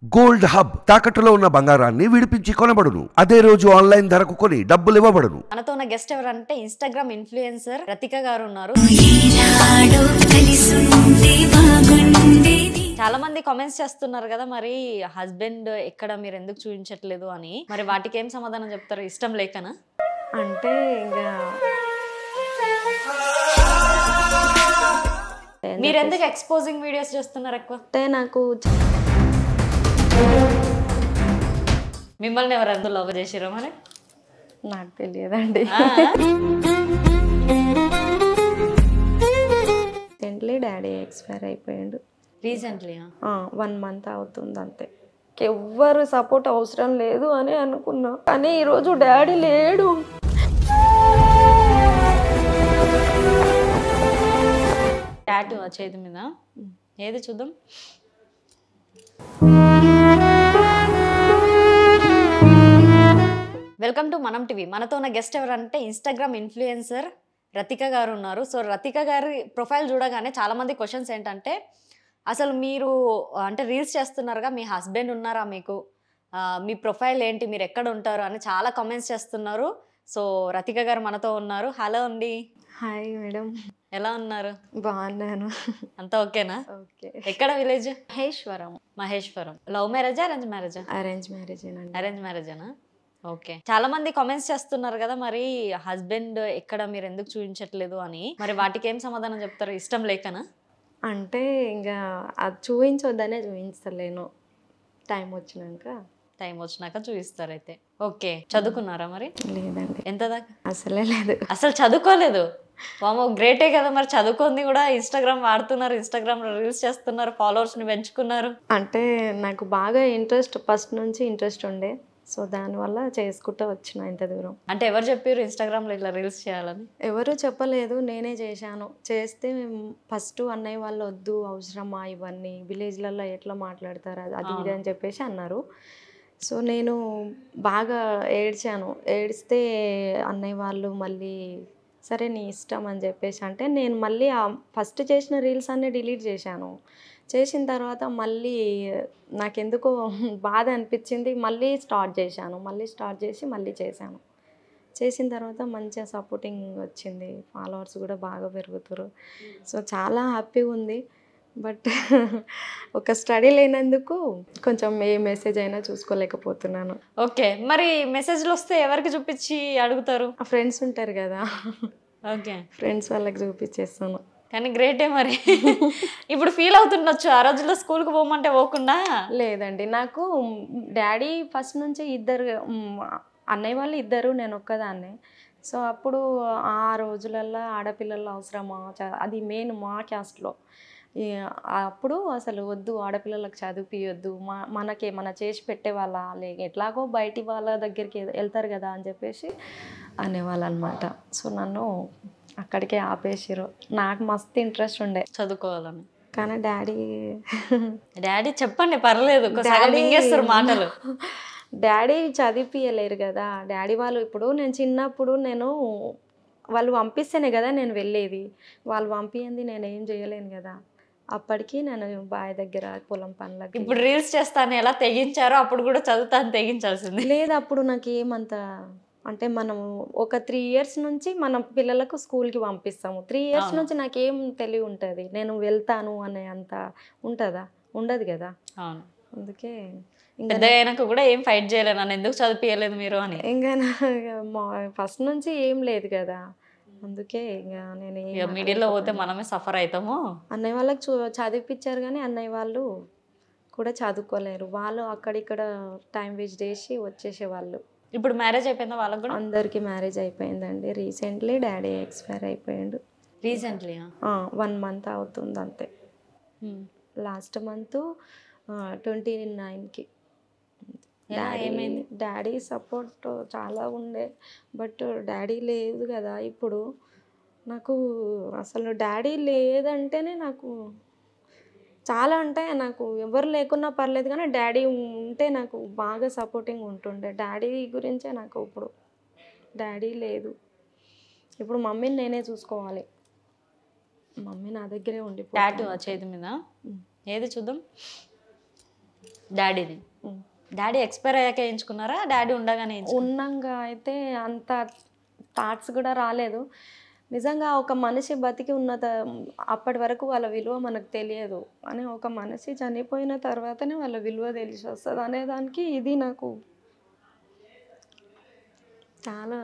Gold hub తాకట్టులో ఉన్న బంగారాన్ని విడిపించి కొనబడును. అదే రోజు ఆన్లైన్ ధరకు కొని డబ్బులు ఇవ్వబడును. మనతో ఉన్న గెస్ట్ ఎవరంటే ఇన్స్టాగ్రామ్ ఇన్ఫ్లుయెన్సర్ రతిక గారు ఉన్నారు. చాలా మంది కామెంట్స్ చేస్తున్నారు కదా, మరి హస్బెండ్ ఎక్కడ మీరు ఎందుకు చూపించట్లేదు అని. మరి వాటికి ఏం సమాధానం చెప్తారు? ఇష్టం లేకనా? అంటే ఇంకా మీరు ఎందుకు ఎక్స్పోజింగ్ వీడియోస్ చేస్తున్నారు ఎక్కువ? అంటే నాకు మిమ్మల్ని ఎవరు లవ్ చేసిరో మరి నాకు తెలియదండి. రీసెంట్లీ డాడీ ఎక్స్పైర్ అయిపోయాడు. రీసెంట్లీ 1 month అవుతుంది అంతే. ఎవ్వరు సపోర్ట్ అవసరం లేదు అని అనుకున్నా, కానీ ఈరోజు డాడీ లేడు. టాటూ చేతి మీద ఏది చూద్దాం. వెల్కమ్ టు మనం టీవీ. మనతో ఉన్న గెస్ట్ ఎవరంటే ఇన్స్టాగ్రామ్ ఇన్ఫ్లుయెన్సర్ రతిక గారు ఉన్నారు. సో రతిక గారి ప్రొఫైల్ చూడగానే చాలా మంది క్వశ్చన్స్ ఏంటంటే, అసలు మీరు అంటే రీల్స్ చేస్తున్నారుగా, మీ హస్బెండ్ ఉన్నారా మీకు, మీ ప్రొఫైల్ ఏంటి, మీరు ఎక్కడ ఉంటారు అని చాలా కామెంట్స్ చేస్తున్నారు. సో రతిక గారు మనతో ఉన్నారు. హలో అండి. హాయ్ మేడం, ఎలా ఉన్నారు? బాగున్నాను. అంతా ఓకేనా? ఓకే. ఎక్కడ విలేజ్? మహేశ్వరం. మహేశ్వరం. లవ్ మ్యారేజా అరేంజ్ మ్యారేజా? అరేంజ్ మ్యారేజేనండి. అరేంజ్ మ్యారేజేనా? ఓకే. చాలా మంది కామెంట్స్ చేస్తున్నారు కదా, మరి హస్బెండ్ ఎక్కడ మీరు ఎందుకు చూపించట్లేదు అని. మరి వాటికి ఏం సమాధానం చెప్తారు? ఇష్టం లేకనా? అంటే ఇంకా అది చూపించొద్దనే చూపించలేను, టైం వచ్చినాక చూపిస్తారు అయితే. ఓకే. చదువుకున్నారా మరి? లేదండి, ఎంత దాకా? అసలే లేదు. అసలు చదువుకోలేదు? వామో, గ్రేటే కదా. మరి చదువుకుంది కూడా ఇన్స్టాగ్రామ్ వాడుతున్నారు, ఇన్స్టాగ్రామ్ లో రీల్స్ చేస్తున్నారు, ఫాలోవర్స్ ని పెంచుకున్నారు. అంటే నాకు బాగా ఇంట్రెస్ట్, ఫస్ట్ నుంచి ఇంట్రెస్ట్ ఉండే, సో దానివల్ల చేసుకుంటూ వచ్చిన ఇంత దూరం. అంటే ఎవరు చెప్పారు ఇన్స్టాగ్రామ్ లో ఇట్లా రీల్స్ చేయాలని? ఎవరు చెప్పలేదు, నేనే చేశాను. చేస్తే ఫస్ట్ అన్నయ్య వాళ్ళు వద్దు, అవసరమా ఇవన్నీ, విలేజ్లలో ఎట్లా మాట్లాడతారు అది ఇది అని చెప్పేసి అన్నారు. సో నేను బాగా ఏడ్చాను. ఏడిస్తే అన్నయ్య వాళ్ళు మళ్ళీ సరే నీ ఇష్టం అని చెప్పేసి అంటే, నేను మళ్ళీ ఫస్ట్ చేసిన రీల్స్ అన్నీ డిలీట్ చేశాను. చేసిన తర్వాత మళ్ళీ నాకెందుకో బాధ అనిపించింది, మళ్ళీ స్టార్ట్ చేశాను. మళ్ళీ చేశాను. చేసిన తర్వాత మంచిగా సపోర్టింగ్ వచ్చింది, ఫాలోవర్స్ కూడా బాగా పెరుగుతారు. సో చాలా హ్యాపీగా ఉంది. బట్ ఒక స్టడీ లేనందుకు కొంచెం ఏ మెసేజ్ అయినా చూసుకోలేకపోతున్నాను. ఓకే. మరి మెసేజ్లు వస్తే ఎవరికి చూపించి అడుగుతారు? ఫ్రెండ్స్ ఉంటారు కదా, ఓకే, ఫ్రెండ్స్ వాళ్ళకి చూపించేస్తాను. కానీ గ్రేటే మరి. ఇప్పుడు ఫీల్ అవుతుండొచ్చు, ఆ రోజుల్లో స్కూల్కి పోమంటే పోకుండా. లేదండి, నాకు డాడీ ఫస్ట్ నుంచి ఇద్దరు అన్నయ్య వాళ్ళు ఇద్దరు, నేను ఒక్కదాన్నే. సో అప్పుడు ఆ రోజులల్లో ఆడపిల్లల అవసరమా, అది మెయిన్ మా క్యాస్ట్లో. అప్పుడు అసలు వద్దు, ఆడపిల్లలకు చదివిపియొద్దు, మనకేమన్నా చేసి పెట్టేవాళ్ళ, ఎట్లాగో బయటి వాళ్ళ దగ్గరికి వెళ్తారు కదా అని చెప్పేసి అనేవాళ్ళు అనమాట. సో నన్ను అక్కడికే ఆపేసారు. నాకు మస్తు ఇంట్రెస్ట్ ఉండే చదువుకోవాలని, కానీ డాడీ చెప్పండి పర్లేదు, మింగేస్తారు మాటలు. డాడీ చదివిపియలేరు కదా. డాడీ వాళ్ళు ఇప్పుడు నేను చిన్నప్పుడు వాళ్ళు పంపిస్తేనే కదా నేను వెళ్ళేది, వాళ్ళు పంపించింది నేను ఏం చేయలేను కదా. అప్పటికి నేను బాయ్ దగ్గర పొలం పనులకి. ఇప్పుడు రీల్స్ చేస్తాను ఎలా తెగించారో అప్పుడు కూడా చదువుతాను తెగించాల్సింది లేదు. అప్పుడు నాకు ఏమంత అంటే, మనము ఒక 3 years నుంచి మనం పిల్లలకు స్కూల్కి పంపిస్తాము. 3 years నుంచి నాకేం తెలివి ఉంటుంది, నేను వెళ్తాను అనే అంత ఉంటుందా? ఉండదు కదా. అందుకే ఇంకా కూడా ఏం ఫైట్ చేయలేదు, నన్ను ఎందుకు చదివించలేదు మీరు అని. ఇంకా ఫస్ట్ నుంచి ఏం లేదు కదా, అందుకే ఇంకా నేను మీడియాలో పోతే మనమే సఫర్ అవుతాము. అన్నయ్య వాళ్ళకి చదివిపించారు, కానీ అన్నయ్య వాళ్ళు కూడా చదువుకోలేరు. వాళ్ళు అక్కడిక్కడ టైం వేస్ట్ చేసి వచ్చేసేవాళ్ళు. ఇప్పుడు మ్యారేజ్ అయిపోయిందా వాళ్ళకి కూడా? అందరికీ మ్యారేజ్ అయిపోయిందండి. రీసెంట్లీ డాడీ ఎక్స్పైర్ అయిపోయాడు. రీసెంట్లీ 1 month అవుతుంది అంతే. లాస్ట్ మంత్ 29కి. డాడీ సపోర్ట్ చాలా ఉండే, బట్ డాడీ లేదు కదా ఇప్పుడు. నాకు అసలు డాడీ లేదంటేనే నాకు చాలా, అంటే నాకు ఎవరు లేకున్నా పర్లేదు, కానీ డాడీ ఉంటే నాకు బాగా సపోర్టింగ్ ఉంటుండే. డాడీ గురించే నాకు ఇప్పుడు డాడీ లేదు. ఇప్పుడు మమ్మీని నేనే చూసుకోవాలి, మమ్మీ నా దగ్గరే ఉండి. టాటూ చేతి మీద ఏది చూద్దాం. డాడీది. డాడీ ఎక్స్పైర్ అయ్యాక వేయించుకున్నారా, డాడీ ఉండగానే ఉన్నాగా అయితే అంత థాట్స్ కూడా రాలేదు. నిజంగా ఒక మనిషి బతికి ఉన్న అప్పటి వరకు వాళ్ళ విలువ మనకు తెలియదు అని, ఒక మనిషి చనిపోయిన తర్వాతనే వాళ్ళ విలువ తెలిసి వస్తుంది అనేదానికి ఇది నాకు చాలా.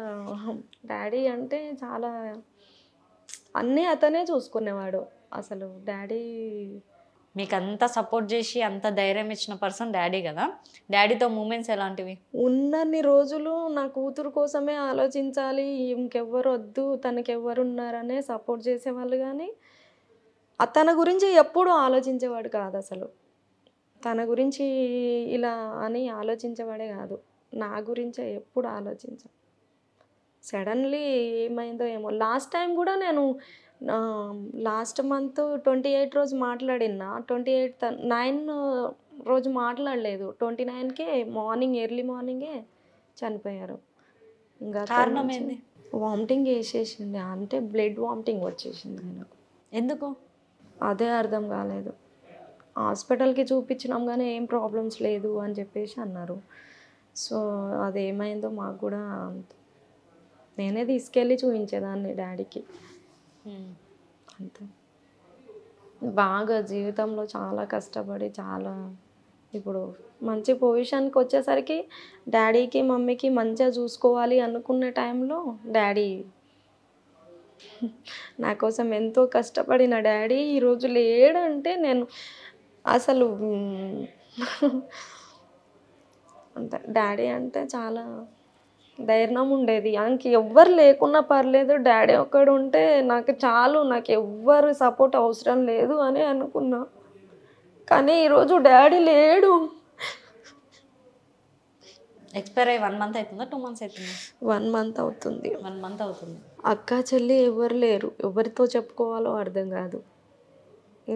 డాడీ అంటే చాలా అన్నీ అతనే చూసుకునేవాడు అసలు. డాడీ మీకు అంత సపోర్ట్ చేసి అంత ధైర్యం ఇచ్చిన పర్సన్ డాడీ కదా. డాడీతో మూమెంట్స్ ఎలాంటివి? ఉన్నన్ని రోజులు నా కూతురు కోసమే ఆలోచించాలి, ఇంకెవ్వరు వద్దు, తనకి ఎవరు ఉన్నారనే సపోర్ట్ చేసేవాళ్ళు, కానీ తన గురించి ఎప్పుడూ ఆలోచించేవాడు కాదు అసలు. తన గురించి ఇలా అని ఆలోచించేవాడే కాదు, నా గురించే ఎప్పుడు ఆలోచించాను. సడన్లీ ఏమైందో ఏమో. లాస్ట్ టైం కూడా నేను లాస్ట్ మంత్ 28 రోజు మాట్లాడినా, 9 రోజు మాట్లాడలేదు, 29కే ఎర్లీ మార్నింగే చనిపోయారు. ఇంకా కారణం ఏంది? వామిటింగ్ వేసేసింది, అంటే బ్లడ్ వామిటింగ్ వచ్చేసింది ఆయనకు. ఎందుకు అదే అర్థం కాలేదు. హాస్పిటల్కి చూపించినాం కానీ ఏం ప్రాబ్లమ్స్ లేదు అని చెప్పేసి అన్నారు. సో అదేమైందో మాకు కూడా నేనే తీసుకెళ్ళి చూపించేదాన్ని డాడీకి. అంతే. బాగా జీవితంలో చాలా కష్టపడి చాలా ఇప్పుడు మంచి పొజిషన్కి వచ్చేసరికి డాడీకి మమ్మీకి మంచిగా చూసుకోవాలి అనుకున్న టైంలో డాడీ నా కోసం ఎంతో కష్టపడిన డాడీ ఈరోజు లేడంటే నేను అసలు అంతే. డాడీ అంటే చాలా ధైర్యం ఉండేది, ఆయనకి ఎవ్వరు లేకున్నా పర్లేదు, డాడీ ఒక్కడు ఉంటే నాకు చాలు, నాకు ఎవ్వరు సపోర్ట్ అవసరం లేదు అని అనుకున్నా. కానీ ఈరోజు డాడీ లేడు. ఎక్స్పైర్ అయ్యి 1 month అవుతుందా, 2 months అవుతుందా? 1 month అవుతుంది. 1 month అవుతుంది. అక్క చెల్లి ఎవరు లేరు, ఎవరితో చెప్పుకోవాలో అర్థం కాదు.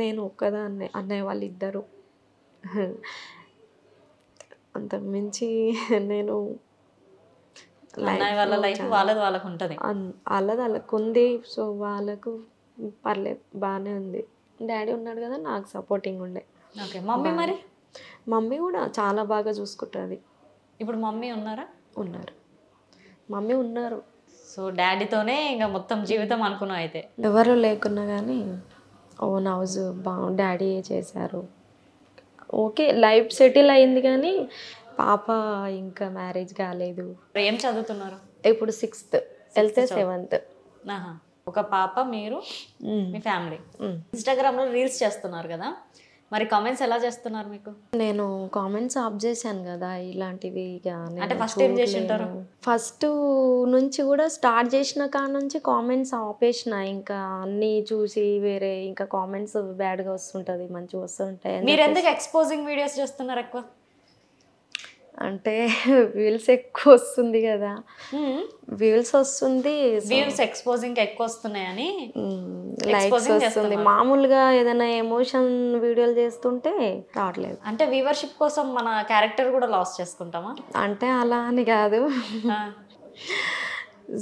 నేను ఒక్కదాన్నే, అన్నయ్య వాళ్ళు ఇద్దరు. అంతకు మించి నేను వాళ్ళ లైఫ్ వాళ్ళది వాళ్ళకు ఉంటుంది, వాళ్ళకు ఉంది. సో వాళ్ళకు పర్లేదు, బాగానే ఉంది. డాడీ ఉన్నాడు కదా, నాకు సపోర్టింగ్ ఉండే. ఓకే. మమ్మీ మరి? మమ్మీ కూడా చాలా బాగా చూసుకుంటుంది. ఇప్పుడు మమ్మీ ఉన్నారా? ఉన్నారు, మమ్మీ ఉన్నారు. సో డాడీతోనే ఇంకా మొత్తం జీవితం అనుకున్నావు అయితే? ఎవరు లేకున్నా కానీ ఓన్ హౌస్ డాడీ చేశారు. ఓకే, లైఫ్ సెటిల్ అయింది, కానీ పాప ఇంకా మ్యారేజ్ కాలేదు. ఏం చదువుతున్నారు? ఇప్పుడు 6th, వెళ్తే 7th. ఒక పాప, మీరు, మీ ఫ్యామిలీ. ఇన్స్టాగ్రామ్లో రీల్స్ చేస్తున్నారు కదా, మరి కామెంట్స్ ఎలా చేస్తున్నారు మీకు? నేను కామెంట్స్ ఆఫ్ చేశాను కదా ఇలాంటివి. అంటే ఫస్ట్ ఏం చేసి ఉంటారు? ఫస్ట్ నుంచి కూడా స్టార్ట్ చేసిన కాడ నుంచి కామెంట్స్ ఆపేసిన. ఇంకా అన్నీ చూసి వేరే ఇంకా కామెంట్స్ బ్యాడ్గా వస్తుంటుంది, మంచిగా వస్తుంటాయి. మీరు ఎందుకు ఎక్స్పోజింగ్ వీడియోస్ చేస్తున్నారు ఎక్కువ? అంటే వ్యూస్ ఎక్కువ వస్తుంది కదా, వ్యూస్ వస్తుంది, వ్యూస్ ఎక్స్పోజింగ్ ఎక్కువ వస్తున్నాయని లైక్స్ వస్తుంది. మామూలుగా ఏదైనా ఎమోషన్ వీడియోలు చేస్తుంటే రావట్లేదు. అంటే వ్యూవర్షిప్ కోసం మన క్యారెక్టర్ కూడా లాస్ చేసుకుంటామా? అంటే అలా అని కాదు,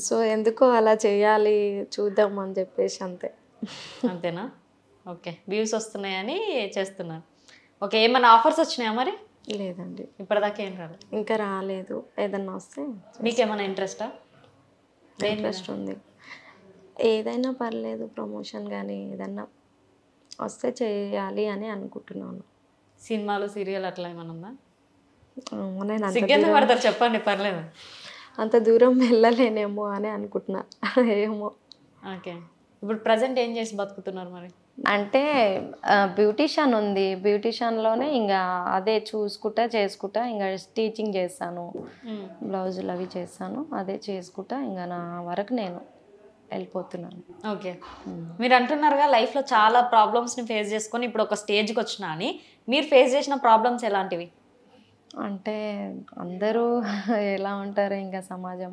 సో ఎందుకో అలా చేయాలి, చూద్దాం అని చెప్పేసి అంతే. అంతేనా? ఓకే. వ్యూస్ వస్తున్నాయని చేస్తున్నారు. ఓకే. ఏమైనా ఆఫర్స్ వచ్చినాయా మరి? లేదండి, ఇప్పటిదాకా ఏం రాలేదు. ఇంకా రాలేదు. ఏదన్నా వస్తే. మీకేమైనా ఇంట్రెస్టా? ఇంట్రెస్ట్ ఉంది, ఏదైనా పర్లేదు, ప్రమోషన్ కానీ ఏదన్నా వస్తే చేయాలి అని అనుకుంటున్నాను. సినిమాలు, సీరియల్ అట్లా ఏమైనా ఉందా? నేను సిగ్గెందుకు పడతారు చెప్పండి, పర్లేదు. అంత దూరం వెళ్ళలేనేమో అని అనుకుంటున్నా, ఏమో. ఓకే. ఇప్పుడు ప్రజెంట్ ఏం చేసి బతుకుతున్నారు మరి? అంటే బ్యూటీషియన్ ఉంది, బ్యూటీషియన్లోనే ఇంకా అదే చూసుకుంటా చేసుకుంటా ఇంకా స్టిచింగ్ చేస్తాను, బ్లౌజులు అవి చేస్తాను, అదే చేసుకుంటా ఇంకా నా వరకు నేను వెళ్ళిపోతున్నాను. ఓకే. మీరు అంటున్నారుగా లైఫ్లో చాలా ప్రాబ్లమ్స్ని ఫేస్ చేసుకొని ఇప్పుడు ఒక స్టేజ్కి వచ్చినా అని, మీరు ఫేస్ చేసిన ప్రాబ్లమ్స్ ఎలాంటివి? అంటే అందరూ ఎలా ఉంటారు ఇంకా సమాజం,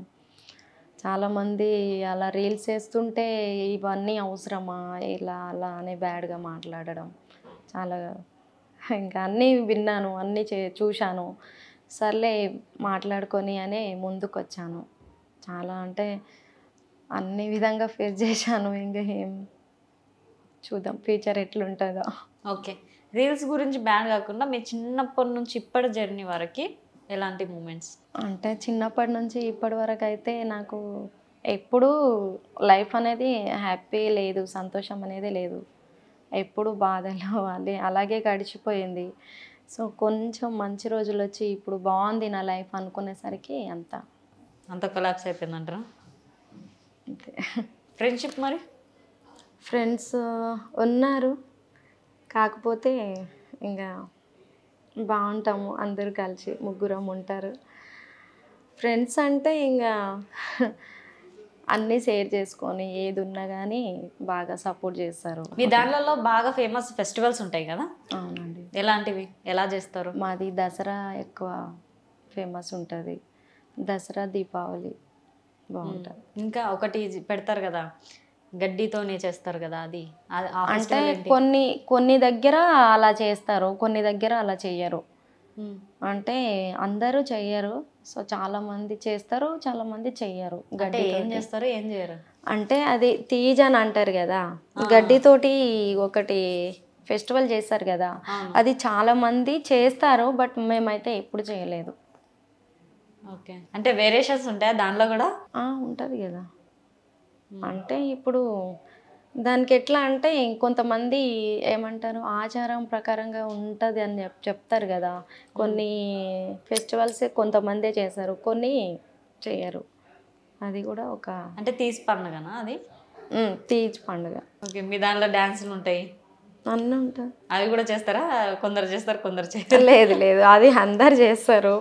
చాలామంది అలా రీల్స్ చేస్తుంటే ఇవన్నీ అవసరమా ఇలా అలా అని బ్యాడ్గా మాట్లాడడం చాలా, ఇంకా అన్నీ విన్నాను, అన్నీ చూశాను. సర్లే మాట్లాడుకొని అనే ముందుకు వచ్చాను. చాలా అంటే అన్ని విధంగా ఫేస్ చేశాను. ఇంకా ఏం చూద్దాం ఫ్యూచర్ ఎట్లుంటుందో. ఓకే. రీల్స్ గురించి బ్యాన్ కాకుండా మీ చిన్నప్పటి నుంచి ఇప్పటి జర్నీ వరకు ఎలాంటి మూమెంట్స్? అంటే చిన్నప్పటి నుంచి ఇప్పటి వరకు అయితే నాకు ఎప్పుడూ లైఫ్ అనేది హ్యాపీ లేదు, సంతోషం అనేది లేదు. ఎప్పుడు బాధలు అది అలాగే గడిచిపోయింది. సో కొంచెం మంచి రోజులు వచ్చి ఇప్పుడు బాగుంది నా లైఫ్ అనుకునేసరికి అంత కొలాప్స్ అయిపోయిందంటారా? అంతే. ఫ్రెండ్షిప్ మరి? ఫ్రెండ్స్ ఉన్నారు, కాకపోతే ఇంకా బాగుంటాము అందరూ కలిసి, ముగ్గురం ఉంటారు. ఫ్రెండ్స్ అంటే ఇంకా అన్నీ షేర్ చేసుకొని ఏది ఉన్నా కానీ బాగా సపోర్ట్ చేస్తారు. మీ దాంట్లో బాగా ఫేమస్ ఫెస్టివల్స్ ఉంటాయి కదా? అవునండి. ఎలాంటివి, ఎలా చేస్తారు? మాది దసరా ఎక్కువ ఫేమస్ ఉంటుంది. దసరా, దీపావళి బాగుంటుంది. ఇంకా ఒకటి పెడతారు కదా, గడ్డితోనే చేస్తారు కదా, అది అంటే కొన్ని దగ్గర అలా చేస్తారు, కొన్ని దగ్గర అలా చెయ్యరు. అంటే అందరూ చెయ్యరు. సో చాలా మంది చేస్తారు, చాలా మంది చెయ్యరు. గడ్డి ఏం చేస్తారు, ఏం చేయరు? అంటే అది తీజ్ అని అంటారు కదా, గడ్డితోటి ఒకటి ఫెస్టివల్ చేస్తారు కదా, అది చాలా మంది చేస్తారు. బట్ మేమైతే ఎప్పుడు చేయలేదు. ఓకే, అంటే వేరియేషన్స్ ఉంటాయా దానిలో కూడా? ఉంటుంది కదా. అంటే ఇప్పుడు దానికి ఎట్లా అంటే కొంతమంది ఏమంటారు, ఆచారం ప్రకారంగా ఉంటుంది అని చెప్తారు కదా. కొన్ని ఫెస్టివల్స్ కొంతమందే చేస్తారు, కొన్ని చేయరు. అది కూడా ఒక అంటే తీజ్ పండుగనా అది? తీజ్ పండుగ. ఓకే, మీ దాంట్లో డ్యాన్సులు ఉంటాయి, అన్నీ ఉంటుంది. అవి కూడా చేస్తారా? కొందరు చేస్తారు, కొందరు చేస్తారు. లేదు, అది అందరు చేస్తారు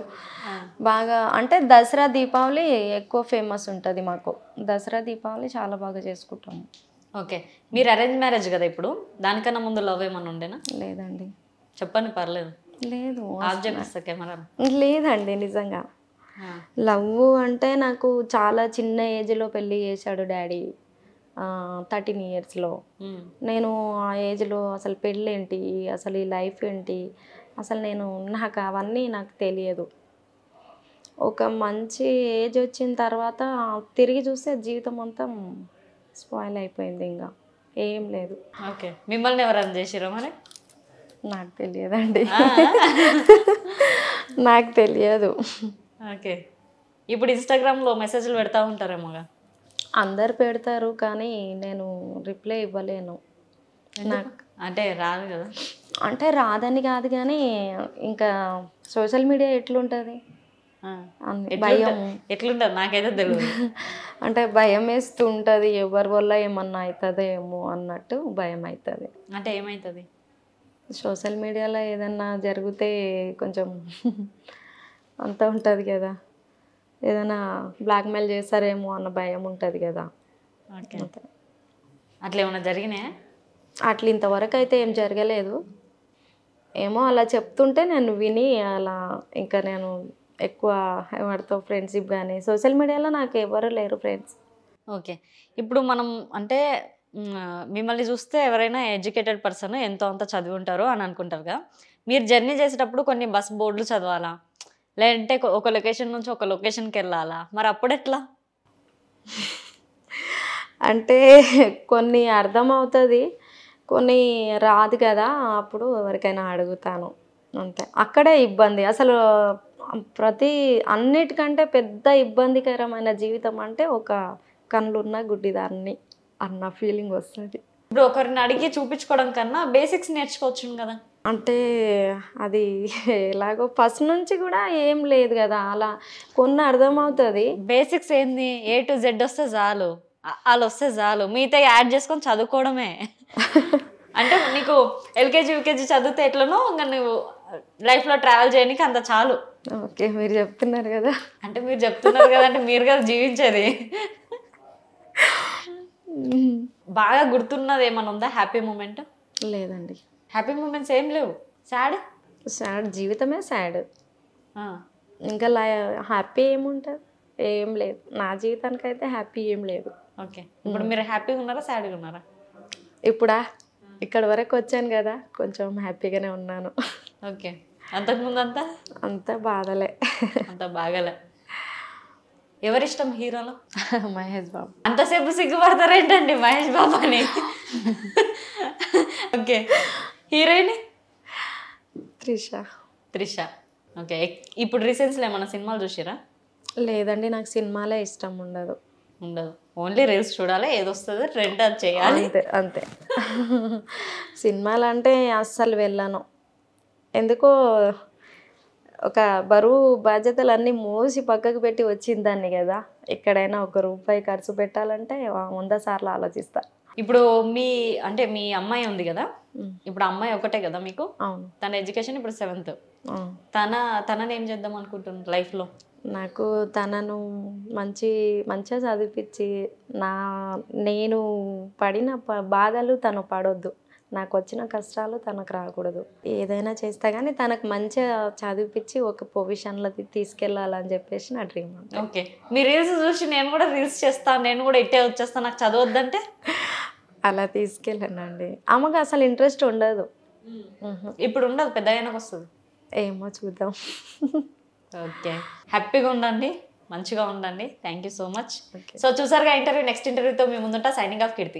బాగా. అంటే దసరా, దీపావళి ఎక్కువ ఫేమస్ ఉంటుంది మాకు. దసరా, దీపావళి చాలా బాగా చేసుకుంటాము. ఓకే, మీరు అరేంజ్ మ్యారేజ్ కదా ఇప్పుడు, దానికన్నా ముందు లవ్ ఏమన్నా ఉండేనా? లేదండి. చెప్పండి, పర్లేదు. లేదు, ఆబ్జెక్ట్ కెమెరా. లేదండి, నిజంగా. లవ్ అంటే నాకు చాలా చిన్న ఏజ్లో పెళ్ళి చేశాడు డాడీ, 13 yearsలో. నేను ఆ ఏజ్లో అసలు పెళ్ళేంటి, అసలు ఈ లైఫ్ ఏంటి, అసలు నాకు అవన్నీ నాకు తెలియదు. ఒక మంచి ఏజ్ వచ్చిన తర్వాత తిరిగి చూస్తే జీవితం అంతా స్పాయిల్ అయిపోయింది, ఇంకా ఏం లేదు. ఓకే, మిమ్మల్ని ఎవరైనా చేసిరా మరి? నాకు తెలియదండి. నాకు తెలియదు. ఓకే, ఇప్పుడు ఇన్స్టాగ్రామ్లో మెసేజ్లు పెడతా ఉంటారేమోగా? అందరు పెడతారు, కానీ నేను రిప్లై ఇవ్వలేను. నాకు అంటే రాదు కదా. అంటే రాదని కాదు, కానీ ఇంకా సోషల్ మీడియా ఎట్లుంటుంది, భయం ఎట్లుంటుంది నాకైతే తెలియదు. అంటే భయం వేస్తుంటుంది, ఎవరి వల్ల ఏమన్నా అవుతుందో ఏమో అన్నట్టు భయం అవుతుంది. అంటే ఏమవుతుంది? సోషల్ మీడియాలో ఏదన్నా జరిగితే కొంచెం అంత ఉంటుంది కదా, ఏదైనా బ్లాక్మెయిల్ చేస్తారేమో అన్న భయం ఉంటుంది కదా. ఓకే, అట్లా ఏమన్నా జరిగినాయా? అట్లా ఇంతవరకు అయితే ఏం జరగలేదు. ఏమో అలా చెప్తుంటే నేను విని అలా, ఇంకా నేను ఎక్కువ ఎవరితో ఫ్రెండ్షిప్ కానీ, సోషల్ మీడియాలో నాకు ఎవరు లేరు ఫ్రెండ్స్. ఓకే, ఇప్పుడు మనం అంటే మిమ్మల్ని చూస్తే ఎవరైనా ఎడ్యుకేటెడ్ పర్సన్, ఎంతో అంత చదివి ఉంటారు అని అనుకుంటారుగా. మీరు జర్నీ చేసేటప్పుడు కొన్ని బస్ బోర్డులు చదవాలా, లేదంటే ఒక లొకేషన్ నుంచి ఒక లొకేషన్కి వెళ్ళాలా, మరి అప్పుడు ఎట్లా? అంటే కొన్ని అర్థమవుతుంది, కొన్ని రాదు కదా, అప్పుడు ఎవరికైనా అడుగుతాను అంతే. అక్కడే ఇబ్బంది అసలు. అన్నిటికంటే పెద్ద ఇబ్బందికరమైన జీవితం అంటే ఒక కళ్ళున్న గుడ్డిదాన్ని అన్న ఫీలింగ్ వస్తుంది. ఇప్పుడు ఒకరిని అడిగి చూపించుకోవడం కన్నా బేసిక్స్ నేర్చుకోవచ్చు కదా. అంటే అది ఎలాగో ఫస్ట్ నుంచి కూడా ఏం లేదు కదా, అలా కొన్ని అర్థమవుతుంది. బేసిక్స్ ఏంది, A to Z వస్తే చాలు, వాళ్ళు వస్తే చాలు, మిగతా యాడ్ చేసుకొని చదువుకోవడమే. అంటే నీకు LKG UKG చదివితే ఎట్లనో ఇంకా నువ్వు లైఫ్లో ట్రావెల్ చేయడానికి అంత చాలు. ఓకే, మీరు చెప్తున్నారు కదా. అంటే మీరు చెప్తున్నారు కదా, అంటే మీరు కదా జీవించేది. బాగా గుర్తున్నది ఏమన్నా ఉందా హ్యాపీ మూమెంట్? లేదండి, హ్యాపీ మూమెంట్స్ ఏం లేవు. సాడ్ జీవితమే సాడ్. ఇంకా హ్యాపీ ఏముంటుంది, ఏం లేదు. నా జీవితానికి అయితే హ్యాపీ ఏం లేదు. ఓకే, ఇప్పుడు మీరు హ్యాపీగా ఉన్నారా, సాడ్గా ఉన్నారా? ఇప్పుడా, ఇక్కడ వరకు వచ్చాను కదా, కొంచెం హ్యాపీగానే ఉన్నాను. ఓకే, అంతకుముందు అంతా బాధలే, అంత బాగాలే. ఎవరిష్టం హీరోలో? మహేష్ బాబు. అంతసేపు సిగ్గుపడతారేంటండి మహేష్ బాబు అని? Okay, heroine? త్రిష. ఓకే. ఇప్పుడు రీసెంట్స్లో ఏమన్నా సినిమాలు చూసిరా? లేదండి, నాకు సినిమాలే ఇష్టం ఉండదు. ఉండదు, ఓన్లీ రీల్స్ చూడాలి, ఏదొస్తుందో ట్రెండ్ అది చేయాలి. అంతే అంతే. సినిమాలు అంటే అస్సలు వెళ్ళను. ఎందుకో ఒక బరువు బాధ్యతలన్నీ మోసి పక్కకు పెట్టి వచ్చిందాన్ని కదా, ఎక్కడైనా ₹1 ఖర్చు పెట్టాలంటే 100 సార్లు ఆలోచిస్తా. ఇప్పుడు మీ అమ్మాయి ఉంది కదా, ఇప్పుడు అమ్మాయి ఒకటే కదా మీకు? అవును. తన ఎడ్యుకేషన్ ఇప్పుడు 7th. తనని ఏం చేద్దాం అనుకుంటున్నారు లైఫ్లో? నాకు తనను మంచిగా చదివిపించి నేను పడిన బాధలు తను పడొద్దు, నాకు వచ్చిన కష్టాలు తనకు రాకూడదు. ఏదైనా చేస్తా కానీ తనకు మంచిగా చదివిపించి ఒక పొజిషన్లో తీసుకెళ్ళాలని చెప్పేసి నా డ్రీమ్. ఓకే. మీ రీల్స్ చూసి నేను కూడా రీల్స్ చేస్తాను, నేను కూడా ఇట్టే వచ్చేస్తాను, నాకు చదవద్దంటే? అలా తీసుకెళ్ళానండి. ఆమెకు అసలు ఇంట్రెస్ట్ ఉండదు. ఇప్పుడు ఉండదు, పెద్ద అయినాక వస్తుంది. ఏమో చూద్దాం. ఓకే. హ్యాపీగా ఉండండి, మంచిగా ఉండండి. Thank you so much. So చూసారుగా ఇంటర్వ్యూ. నెక్స్ట్ ఇంటర్వ్యూతో మీ ముందుంటా. సైనింగ్ ఆఫ్ కీర్తి.